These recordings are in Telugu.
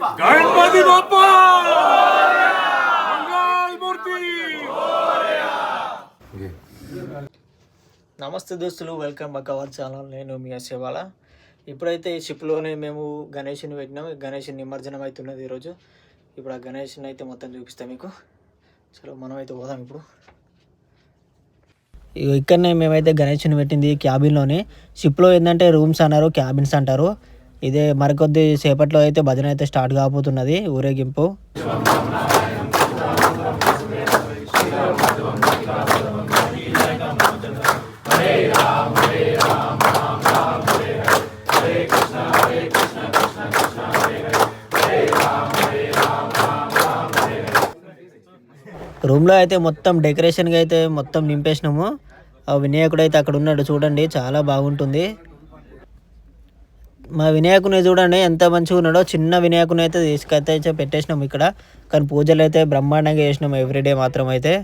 गणपती बाप्पा मंगलमूर्ती. నమస్తే దోస్తులు, వెల్కమ్ బ్యాక్ అవర్ ఛానల్. నేను మీ అసేవాల. ఇప్పుడైతే ఈ షిప్లోనే మేము గణేష్ని పెట్టినాం. గణేష్ నిమజ్జనం అవుతున్నది ఈరోజు. ఇప్పుడు ఆ గణేష్ని అయితే మొత్తం చూపిస్తాం మీకు. చలో మనం అయితే పోదాం ఇప్పుడు. ఇక్కడనే మేమైతే గణేష్ని పెట్టింది క్యాబిన్లోనే. షిప్లో ఏంటంటే రూమ్స్ అన్నారు, క్యాబిన్స్ అంటారు. ఇదే మరికొద్ది సేపట్లో అయితే భజన అయితే స్టార్ట్ కాబోతున్నది, ఊరేగింపు. రూమ్లో అయితే మొత్తం డెకరేషన్గా అయితే మొత్తం నింపేసినాము. వినాయకుడు అయితే అక్కడ ఉన్నాడు చూడండి, చాలా బాగుంటుంది. మా వినాయకుని చూడండి ఎంత మంచిగా ఉన్నాడో. చిన్న వినాయకుని అయితే తీసుకైతే పెట్టేసినాము ఇక్కడ. కానీ పూజలు అయితే బ్రహ్మాండంగా చేసినాము ఎవ్రీడే మాత్రం అయితే.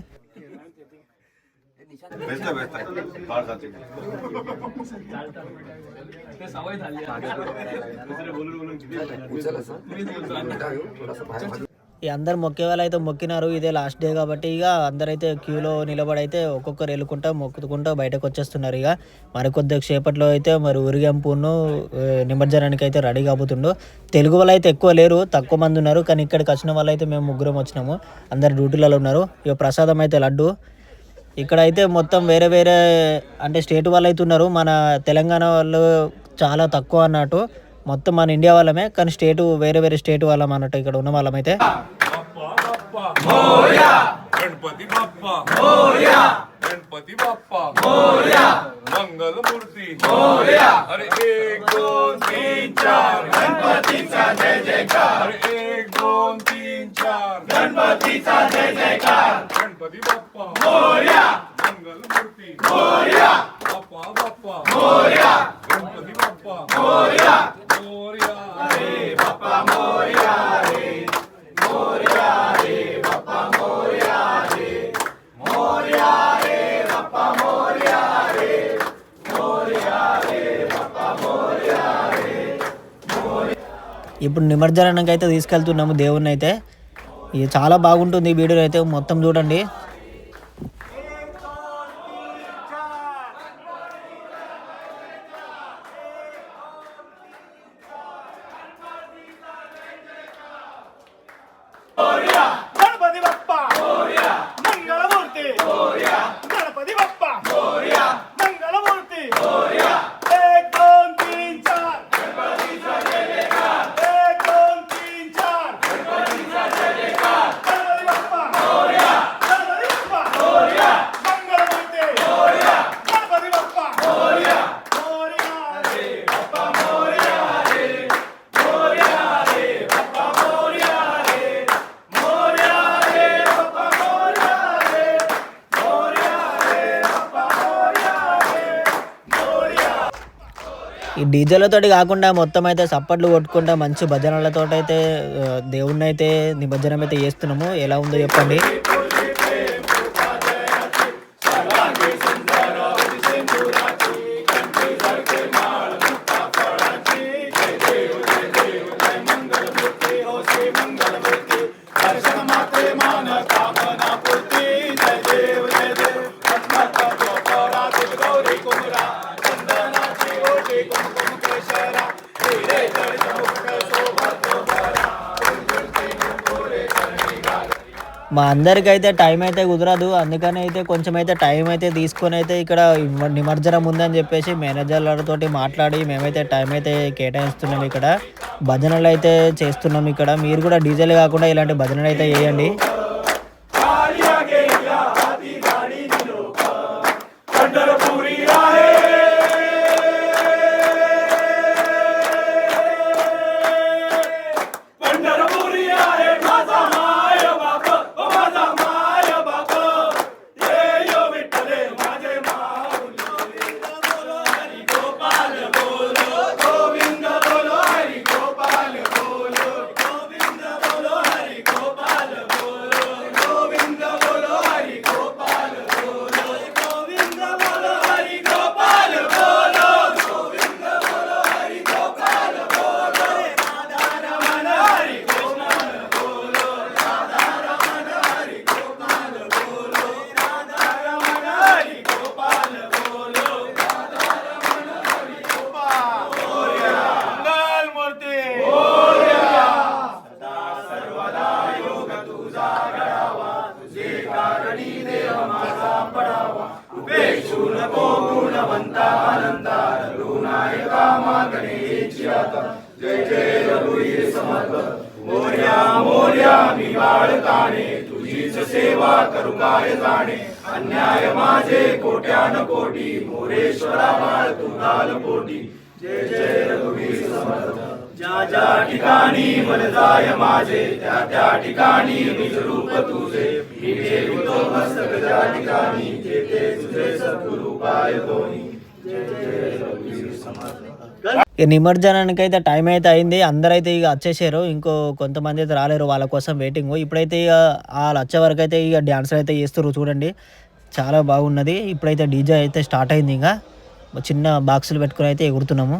ఈ అందరు మొక్కే వాళ్ళు అయితే మొక్కినారు. ఇదే లాస్ట్ డే కాబట్టి ఇక అందరైతే క్యూలో నిలబడి అయితే ఒక్కొక్కరు వెళ్ళుకుంటా మొక్కుకుంటూ బయటకు వచ్చేస్తున్నారు. ఇక మరికొద్ది సేపట్లో అయితే మరి ఊరిగంపును నిమజ్జనానికి అయితే రెడీ కాబోతుండు. తెలుగు వాళ్ళు అయితే ఎక్కువ లేరు, తక్కువ మంది ఉన్నారు. కానీ ఇక్కడికి వచ్చిన వాళ్ళు అయితే మేము ముగ్గురం వచ్చినాము. అందరు డ్యూటీలలో ఉన్నారు. ఇక ప్రసాదం అయితే లడ్డు. ఇక్కడ అయితే మొత్తం వేరే వేరే అంటే స్టేట్ వాళ్ళు అయితే ఉన్నారు. మన తెలంగాణ వాళ్ళు చాలా తక్కువ అన్నట్టు. మొత్తం మన ఇండియా వాళ్ళమే, కానీ స్టేటు వేరే వేరే స్టేట్ వాళ్ళం అన్నట్టు ఇక్కడ ఉన్న వాళ్ళమైతే. गणपती बाप्पा मोरया, गणपती बाप्पा मोरया, मंगलमूर्ती मोरया. अरे 1 2 3 4 गणपतीचा जय जयकार. अरे 1 2 3 4 गणपतीचा जय जयकार. गणपती बाप्पा मोरया, मंगलमूर्ती मोरया, बाप्पा बाप्पा मोरया, गणपती बाप्पा मोरया मोरया रे बाप्पा मोरया रे मोरया रे बाप्पा मोरया रे मोरया रे बाप्पा मोरया रे मोरया रे बाप्पा मोरया रे. ఇప్పుడు నిమజ్జనానికి అయితే తీసుకెళ్తున్నాము దేవుణ్ణి అయితే. ఇది చాలా బాగుంటుంది. ఈ వీడియో అయితే మొత్తం చూడండి. गणपती बाप्पा मोरया, मंगलमूर्ती मोरया, गणपती बाप्पा मोरया, मंगलमूर्ती मोरया. 1 2 3 4 गणपतीचा जय जयकार. 1 2 3 4 गणपतीचा जय जयकार. गणपती बाप्पा मोरया, गणपती बाप्पा मोरया, मंगलमूर्ती मोरया, गणपती बाप्पा मोरया मोरया रे बाप्पा मोरया रे मोरया रे बाप्पा मोरया रे मोरया रे बाप्पा मोरया रे मोरया रे बाप्पा मोरया रे मोरया. ఈ డీజేలతోటి కాకుండా మొత్తం అయితే సప్పట్లు కొట్టుకుంటా మంచి భజనలతో అయితే దేవుణ్ణి అయితే నిమజ్జనం అయితే చేస్తున్నాము. ఎలా ఉందో చెప్పండి. మా అందరికైతే టైం అయితే కుదరదు, అందుకని అయితే కొంచెం అయితే టైం అయితే తీసుకొని అయితే ఇక్కడ నిమజ్జనం ఉందని చెప్పేసి మేనేజర్లతో మాట్లాడి మేమైతే టైం అయితే కేటాయిస్తున్నాం. ఇక్కడ భజనలు అయితే చేస్తున్నాం. ఇక్కడ మీరు కూడా డీజేలు కాకుండా ఇలాంటి భజనలు అయితే చేయండి. ఇక నిమజ్జనానికి అయితే టైం అయితే అయింది. అందరైతే ఇక వచ్చేసారు. ఇంకో కొంతమంది అయితే రాలేరు, వాళ్ళ కోసం వెయిటింగ్. ఇప్పుడైతే ఇక వాళ్ళు వచ్చే వరకు అయితే ఇక డ్యాన్సులు అయితే చేస్తారు చూడండి, చాలా బాగున్నది. ఇప్పుడైతే డీజే అయితే స్టార్ట్ అయింది. ఇంకా చిన్న బాక్సులు పెట్టుకుని అయితే ఎగురుతున్నాము.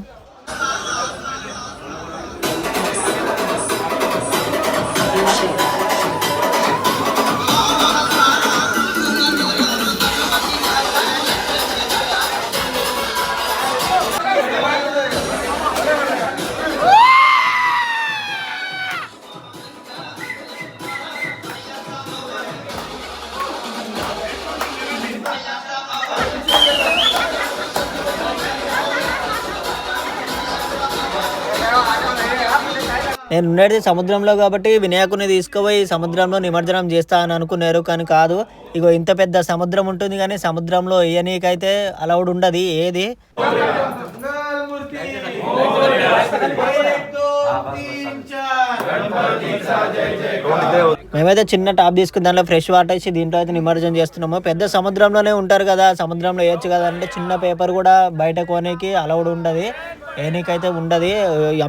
నేను ఉండేది సముద్రంలో కాబట్టి వినాయకుని తీసుకుపోయి సముద్రంలో నిమజ్జనం చేస్తా అని అనుకున్నారు, కానీ కాదు. ఇగో ఇంత పెద్ద సముద్రం ఉంటుంది కానీ సముద్రంలో వేయనీకైతే అలౌడ్ ఉండదు ఏది. మేమైతే చిన్న టాప్ తీసుకుని దాంట్లో ఫ్రెష్ వాటర్ వేసి దీంట్లో అయితే నిమజ్జనం చేస్తున్నాము. పెద్ద సముద్రంలోనే ఉంటారు కదా, సముద్రంలో వేయచ్చు కదా అంటే చిన్న పేపర్ కూడా బయట కొనేకి అలౌడ్ ఉండదు, ఏనీకైతే ఉండదు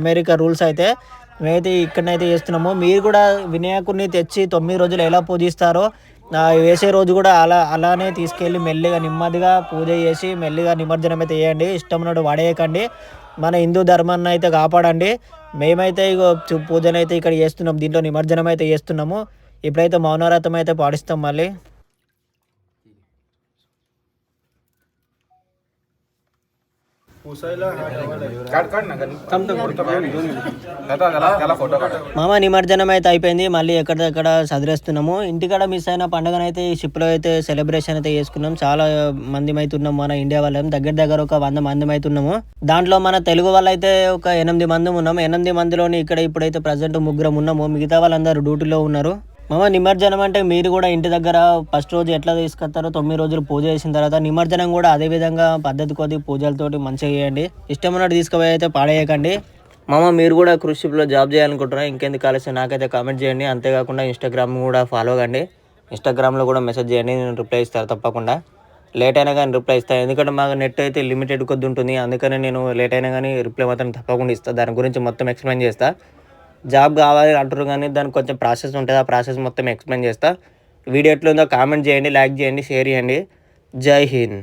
అమెరికా రూల్స్ అయితే. మేమైతే ఇక్కడనైతే చేస్తున్నాము. మీరు కూడా వినాయకుడిని తెచ్చి 9 రోజులు ఎలా పూజిస్తారో వేసే రోజు కూడా అలానే తీసుకెళ్ళి మెల్లిగా నెమ్మదిగా పూజ చేసి మెల్లిగా నిమజ్జనం అయితే చేయండి. ఇష్టం ఉన్నట్టు వాడేయకండి, మన హిందూ ధర్మాన్ని అయితే కాపాడండి. మేమైతే ఇగో పూజను అయితే ఇక్కడ చేస్తున్నాం, దీంట్లో నిమజ్జనం అయితే చేస్తున్నాము. ఇప్పుడైతే మౌనవ్రతం అయితే పాటిస్తాం మళ్ళీ. మామ నిమజ్జనం అయితే అయిపోయింది, మళ్ళీ ఎక్కడికక్కడ సదిరేస్తున్నాము. ఇంటికాడ మిస్ అయిన పండుగనైతే ఈ షిప్లో అయితే సెలబ్రేషన్ అయితే చేసుకున్నాం. చాలా మంది అయితే ఉన్నాం, మన ఇండియా వాళ్ళం దగ్గర ఒక 100 మంది అయితే ఉన్నాము. దాంట్లో మన తెలుగు వాళ్ళు అయితే ఒక 8 మంది ఉన్నాము. 8 మందిలోని ఇక్కడ ఇప్పుడైతే ప్రజెంట్ 3 ఉన్నాము, మిగతా వాళ్ళందరూ డ్యూటీలో ఉన్నారు. మామ నిమజ్జనం అంటే మీరు కూడా ఇంటి దగ్గర ఫస్ట్ రోజు ఎట్లా తీసుకొస్తారో 9 రోజులు పూజ చేసిన తర్వాత నిమజ్జనం కూడా అదే విధంగా పద్ధతి కొద్ది పూజలతోటి మంచిగా చేయండి. ఇష్టం ఉన్నట్టు తీసుకుపోయి అయితే పాడేయకండి. మామ మీరు కూడా క్రూజ్ షిప్లో జాబ్ చేయాలనుకుంటున్నా, ఇంకెందుకు ఆలస్యం నాకైతే కామెంట్ చేయండి. అంతేకాకుండా ఇన్స్టాగ్రామ్ కూడా ఫాలో కండి, ఇన్స్టాగ్రామ్లో కూడా మెసేజ్ చేయండి, నేను రిప్లై ఇస్తాను తప్పకుండా. లేట్ అయినా కానీ రిప్లై ఇస్తాను, ఎందుకంటే మాకు నెట్ అయితే లిమిటెడ్ కొద్ది ఉంటుంది, అందుకని నేను లేట్ అయినా కానీ రిప్లై మాత్రం తప్పకుండా ఇస్తాను. దాని గురించి మొత్తం ఎక్స్ప్లెయిన్ చేస్తాను. జాబ్ కావాలి అంటారు కానీ దానికి కొంచెం ప్రాసెస్ ఉంటుంది, ఆ ప్రాసెస్ మొత్తం ఎక్స్ప్లెయిన్ చేస్తా. వీడియో ఎట్లుందో కామెంట్ చేయండి, లైక్ చేయండి, షేర్ చేయండి. జై హింద్.